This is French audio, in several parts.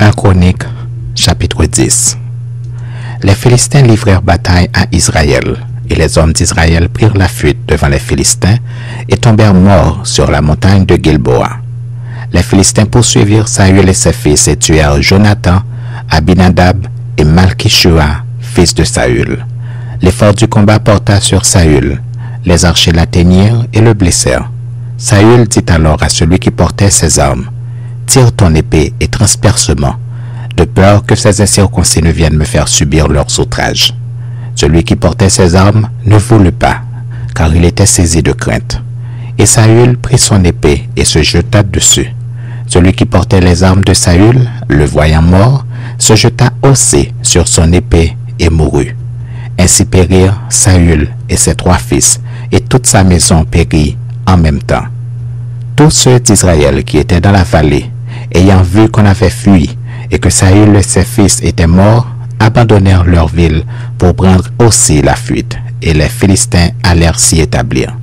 1 Chroniques, chapitre 10. Les Philistins livrèrent bataille à Israël, et les hommes d'Israël prirent la fuite devant les Philistins et tombèrent morts sur la montagne de Gilboa. Les Philistins poursuivirent Saül et ses fils et tuèrent Jonathan, Abinadab et Malchishua, fils de Saül. L'effort du combat porta sur Saül. Les archers l'atteignirent et le blessèrent. Saül dit alors à celui qui portait ses armes, « Tire ton épée et transperce-moi, de peur que ces incirconcis ne viennent me faire subir leurs outrages. » Celui qui portait ses armes ne voulut pas, car il était saisi de crainte. Et Saül prit son épée et se jeta dessus. Celui qui portait les armes de Saül, le voyant mort, se jeta aussi sur son épée et mourut. Ainsi périrent Saül et ses 3 fils, et toute sa maison périt en même temps. Tous ceux d'Israël qui étaient dans la vallée, ayant vu qu'on avait fui et que Saül et ses fils étaient morts, abandonnèrent leur ville pour prendre aussi la fuite, et les Philistins allèrent s'y établir.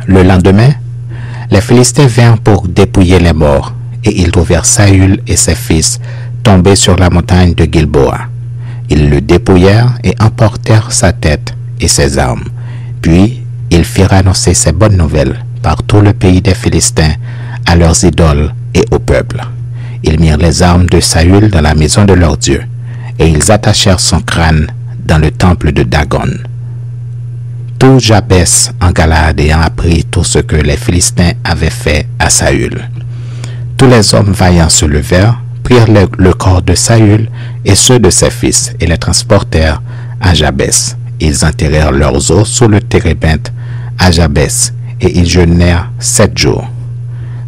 Le lendemain, les Philistins vinrent pour dépouiller les morts, et ils trouvèrent Saül et ses fils tombés sur la montagne de Gilboa. Ils le dépouillèrent et emportèrent sa tête et ses armes. Puis, ils firent annoncer ces bonnes nouvelles par tout le pays des Philistins à leurs idoles et au peuple. Ils mirent les armes de Saül dans la maison de leur Dieu, et ils attachèrent son crâne dans le temple de Dagon. Tout Jabès en Galaad ayant appris tout ce que les Philistins avaient fait à Saül. Tous les hommes vaillants se levèrent, prirent le corps de Saül et ceux de ses fils, et les transportèrent à Jabès. Ils enterrèrent leurs os sous le térébinthe à Jabès, et ils jeûnèrent 7 jours.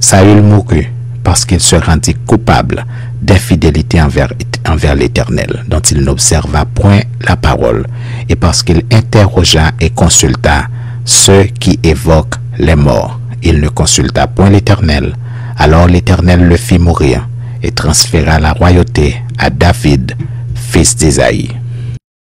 Saül mourut parce qu'il se rendit coupable d'infidélité envers l'Éternel, dont il n'observa point la parole, et parce qu'il interrogea et consulta ceux qui évoquent les morts. Il ne consulta point l'Éternel. Alors l'Éternel le fit mourir, et transféra la royauté à David, fils d'Isaïe.